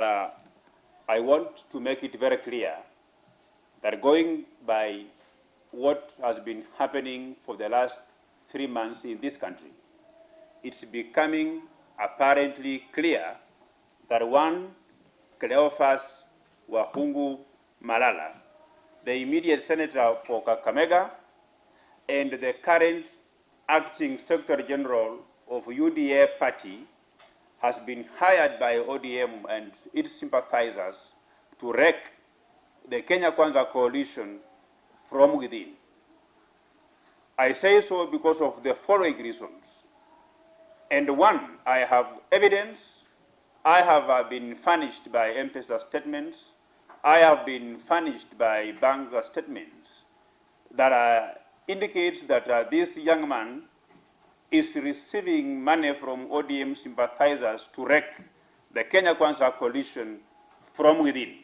that I want to make it very clear that going by what has been happening for the last 3 months in this country, it's becoming apparently clear that one Cleophas Malala, the immediate senator for Kakamega, and the current acting Secretary General of UDA party has been hired by ODM and its sympathizers to wreck the Kenya Kwanza coalition from within. I say so because of the following reasons. And one, I have evidence. I have been furnished by M-Pesa statements. I have been furnished by bank statements that indicates that this young man is receiving money from ODM sympathizers to wreck the Kenya Kwanza coalition from within.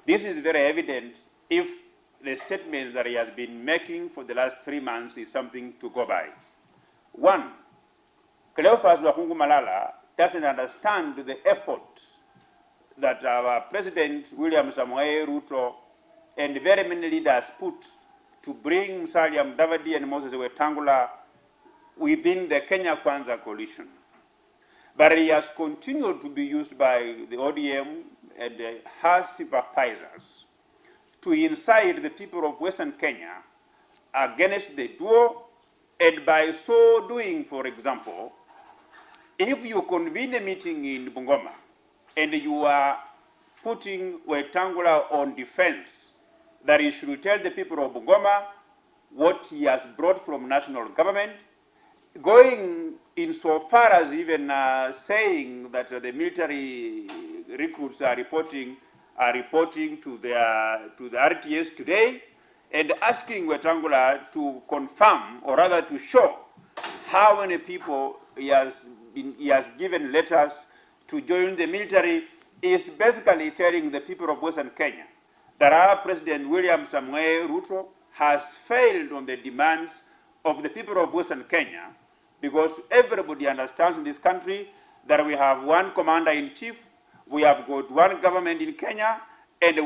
This is very evident if the statements that he has been making for the last 3 months is something to go by. One, Cleophas Malala doesn't understand the efforts that our President William Samoei Ruto and very many leaders put to bring Mdvd and Wetangula within the Kenya Kwanza coalition. But he has continued to be used by the ODM and her sympathizers to incite the people of Western Kenya against the duo, and by so doing, for example, if you convene a meeting in Bungoma and you are putting Wetangula on defense, that he should tell the people of Bungoma what he has brought from national government, going insofar as even saying that the military recruits are reporting to the RTS today, and asking Wetangula to confirm, or rather to show, how many people he has given letters to join the military, is basically telling the people of Western Kenya that our President William Samoei Ruto has failed on the demands of the people of Western Kenya, because everybody understands in this country that we have one commander-in-chief, we have got one government in Kenya, and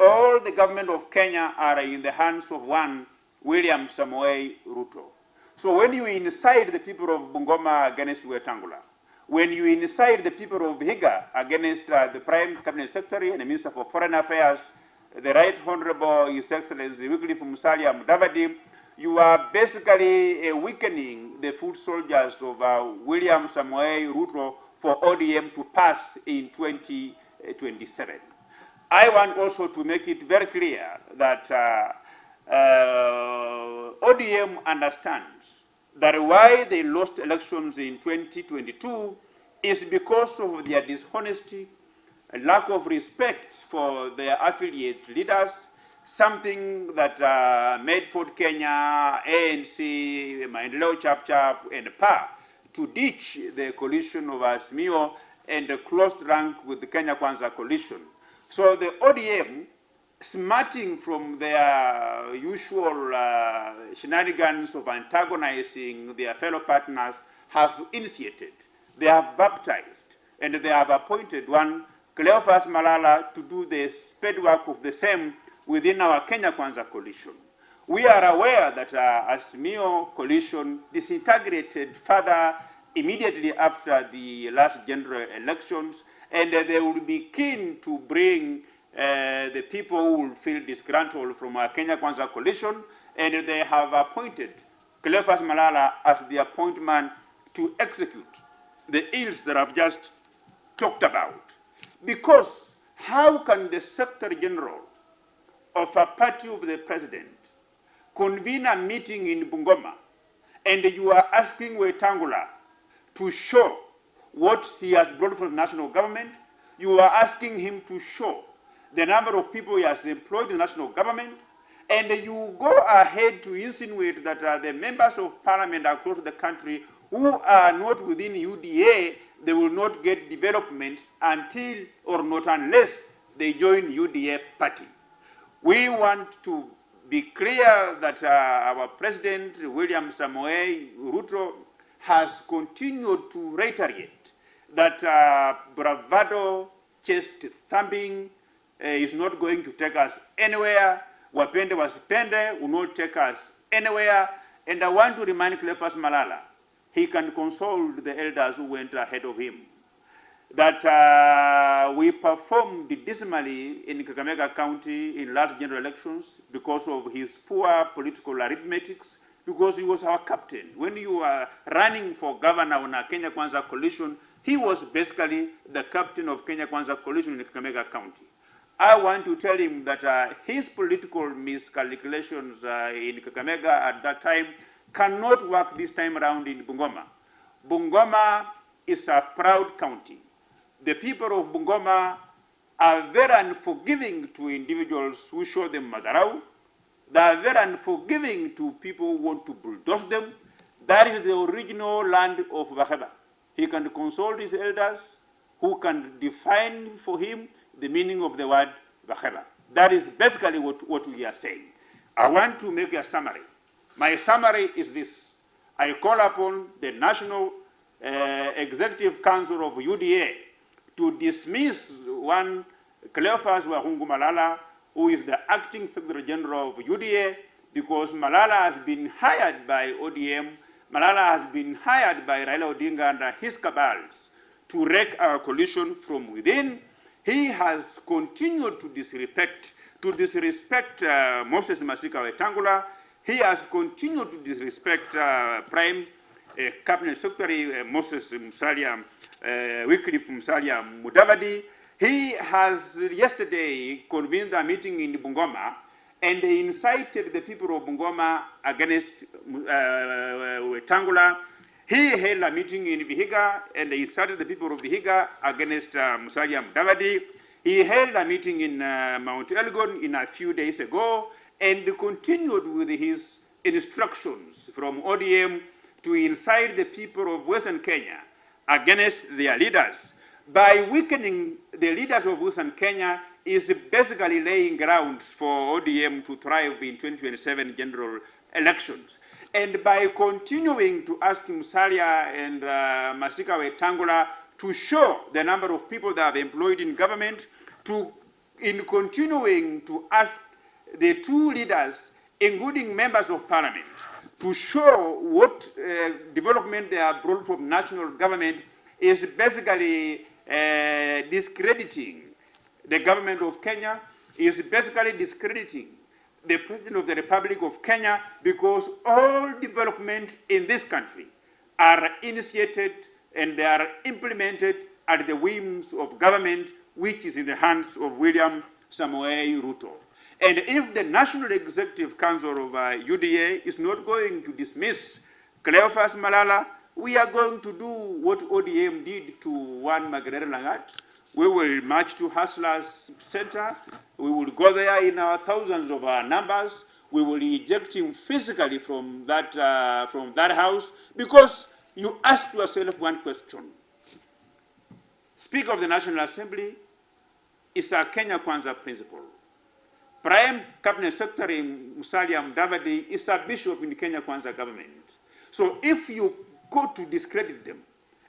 all the government of Kenya are in the hands of one William Samoei Ruto. So when you incite the people of Bungoma against Wetangula, when you incite the people of Higa against the Prime Cabinet Secretary and the Minister for Foreign Affairs, the Right Honorable His Excellency Wycliffe Musalia Mudavadi, you are basically weakening the foot soldiers of William Samoei Ruto for ODM to pass in 2027. I want also to make it very clear that ODM understands that why they lost elections in 2022 is because of their dishonesty, lack of respect for their affiliate leaders, something that made Ford Kenya, ANC, Maendeleo Chap and PA to ditch the coalition of Azimio and the closed rank with the Kenya Kwanza coalition. So the ODM, smarting from their usual shenanigans of antagonizing their fellow partners, have initiated, they have baptized, and they have appointed one Cleophas Malala to do the spade work of the same within our Kenya Kwanza coalition. We are aware that Azimio coalition disintegrated further immediately after the last general elections, and they will be keen to bring the people who will feel disgruntled from our Kenya Kwanza coalition, and they have appointed Cleophas Malala as the appointment to execute the ills that I've just talked about. Because how can the Secretary General of a party of the president convene a meeting in Bungoma and you are asking Wetangula to show what he has brought from the national government? You are asking him to show the number of people he has employed in the national government, and you go ahead to insinuate that the members of parliament across the country who are not within UDA, they will not get development until or not unless they join UDA party. We want to be clear that our President William Samoei Ruto has continued to reiterate that bravado chest thumping, is not going to take us anywhere. Wapende wasipende will not take us anywhere. And I want to remind Cleophas Malala, he can console the elders who went ahead of him, that we performed dismally in Kakamega County in last general elections because of his poor political arithmetics, because he was our captain. When you are running for governor on a Kenya Kwanza coalition, he was basically the captain of Kenya Kwanza coalition in Kakamega County. I want to tell him that his political miscalculations in Kakamega at that time cannot work this time around in Bungoma. Bungoma is a proud county. The people of Bungoma are very unforgiving to individuals who show them madarau. They are very unforgiving to people who want to bulldoze them. That is the original land of Baheba. He can consult his elders who can define for him the meaning of the word Baheba. That is basically what we are saying. I want to make a summary. My summary is this. I call upon the National Executive Council of UDA to dismiss one Cleophas Malala, who is the acting Secretary General of UDA, because Malala has been hired by ODM, Malala has been hired by Raila ODINGA and his cabals to wreck our coalition from within. He has continued to disrespect Moses Masika-Wetangula. He has continued to disrespect Prime Cabinet Secretary Moses Musalia, Wycliffe Musalia Mudavadi. He has yesterday convened a meeting in Bungoma and incited the people of Bungoma against Wetangula. He held a meeting in Vihiga and he incited the people of Vihiga against Musalia Mudavadi. He held a meeting in Mount Elgon a few days ago and continued with his instructions from ODM to incite the people of Western Kenya against their leaders. By weakening the leaders of Western Kenya is basically laying grounds for ODM to thrive in 2027 general elections. And by continuing to ask Musalia and Masika-Wetangula to show the number of people they have employed in government, in continuing to ask the two leaders, including members of parliament, to show what development they have brought from national government, is basically discrediting the government of Kenya, is basically discrediting the President of the Republic of Kenya, because all development in this country are initiated and they are implemented at the whims of government, which is in the hands of William Samoei Ruto. And if the National Executive Council of UDA is not going to dismiss Cleophas Malala, we are going to do what ODM did to one Margaret Langat. We will march to Hustlers Center. We will go there in our thousands of numbers. We will eject him physically from that house, because you ask yourself one question. Speaker of the National Assembly is a Kenya Kwanza principle. Prime Cabinet Secretary Musalia Mudavadi is a bishop in the Kenya Kwanza government. So if you go to discredit them,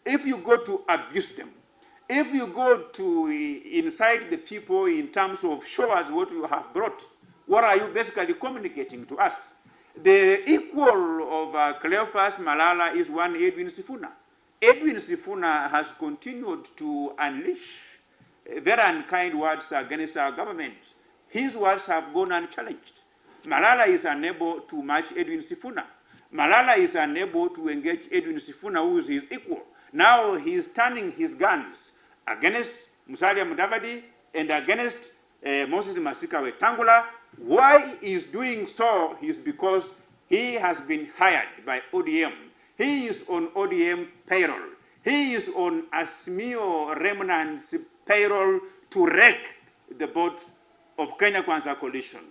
if you go to abuse them, if you go to incite the people in terms of show us what you have brought, what are you basically communicating to us? The equal of Cleophas Malala is one Edwin Sifuna. Edwin Sifuna has continued to unleash very unkind words against our government. His words have gone unchallenged. Malala is unable to match Edwin Sifuna. Malala is unable to engage Edwin Sifuna, who is his equal. Now he is turning his guns against Musalia Mudavadi and against Moses Masika-Wetangula. Why he is doing so is because he has been hired by ODM. He is on ODM payroll. He is on Asmio remnants payroll to wreck the boat of Kenya Kwanza coalition.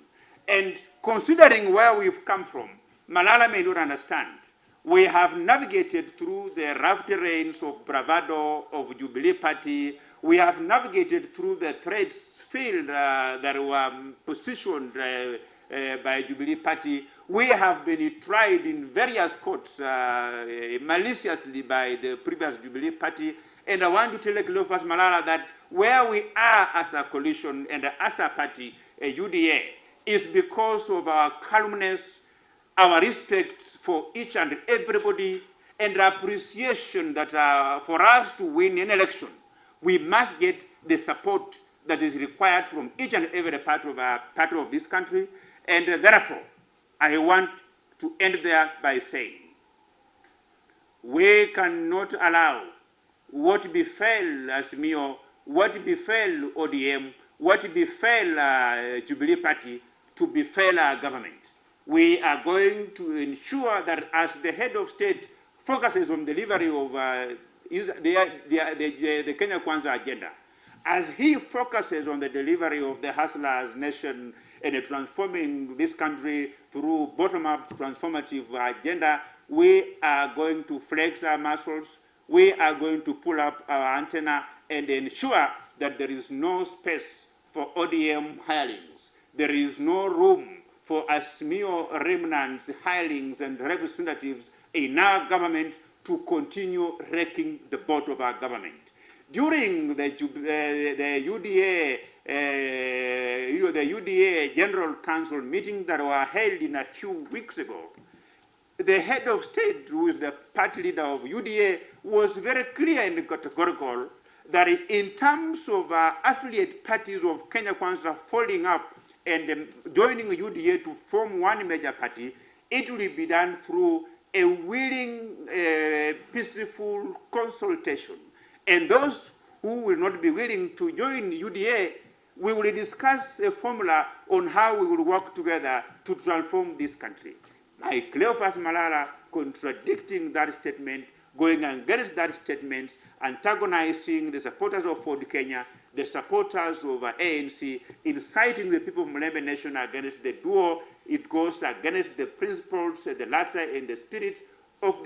And considering where we've come from, Malala may not understand. We have navigated through the rough terrains of bravado of Jubilee Party. We have navigated through the threats field that were positioned by Jubilee Party. We have been tried in various courts maliciously by the previous Jubilee Party. And I want to tell Cleophas Malala that where we are as a coalition and as a party, a UDA, is because of our calmness, our respect for each and everybody, and appreciation that for us to win an election, we must get the support that is required from each and every part of this country. And therefore, I want to end there by saying, we cannot allow what befell Azimio, what befell ODM, what befell Jubilee Party to befell our government. We are going to ensure that as the head of state focuses on delivery of the Kenya Kwanza agenda, as he focuses on the delivery of the hustlers nation and transforming this country through bottom-up transformative agenda, we are going to flex our muscles, we are going to pull up our antenna and ensure that there is no space for ODM hirelings. There is no room for Azimio remnants, hirelings, and representatives in our government to continue wrecking the boat of our government. During the UDA General Council meeting that were held in a few weeks ago, the head of state, who is the party leader of UDA, was very clear and categorical that in terms of affiliate parties of Kenya Kwanza folding up and joining UDA to form one major party, it will be done through a willing, peaceful consultation. And those who will not be willing to join UDA, we will discuss a formula on how we will work together to transform this country. Like Cleophas Malala contradicting that statement, going against that statement, antagonizing the supporters of Ford Kenya, the supporters of ANC, inciting the people of Mdvd Nation against the duo. It goes against the principles, the letter, and the spirit of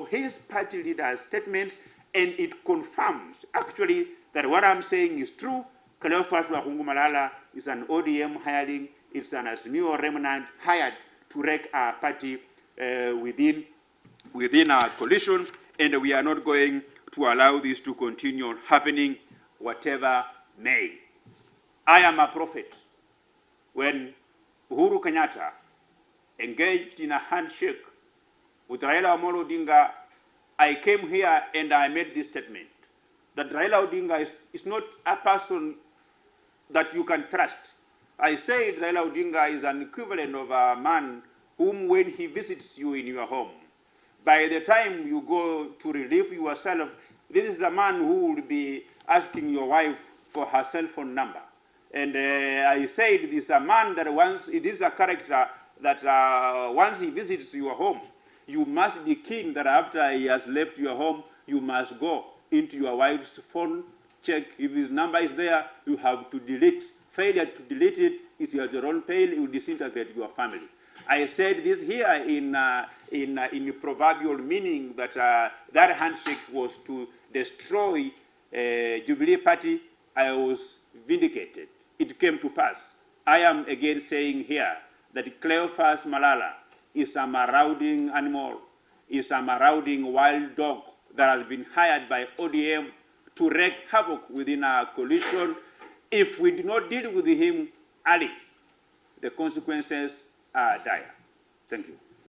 his party leader's statements, and it confirms, actually, that what I'm saying is true. Cleophas Malala is an ODM hireling. It's an Azimio remnant hired to wreck our party within our coalition, and we are not going to allow this to continue happening, whatever may. I am a prophet. When Uhuru Kenyatta engaged in a handshake with Raila ODINGA, I came here and I made this statement, that Raila ODINGA is not a person that you can trust. I said Raila ODINGA is an equivalent of a man whom, when he visits you in your home, by the time you go to relieve yourself, this is a man who will be asking your wife for her cell phone number. And I said this is a man that it is a character that once he visits your home, you must be keen that after he has left your home, you must go into your wife's phone, check if his number is there, you have to delete. Failure to delete it is your own pain, it will disintegrate your family. I said this here in proverbial meaning that that handshake was to destroy Jubilee Party. I was vindicated. It came to pass. I am again saying here that Cleophas Malala is a marauding animal, is a marauding wild dog that has been hired by ODM to wreak havoc within our coalition. If we do not deal with him early, the consequences are dire. Thank you.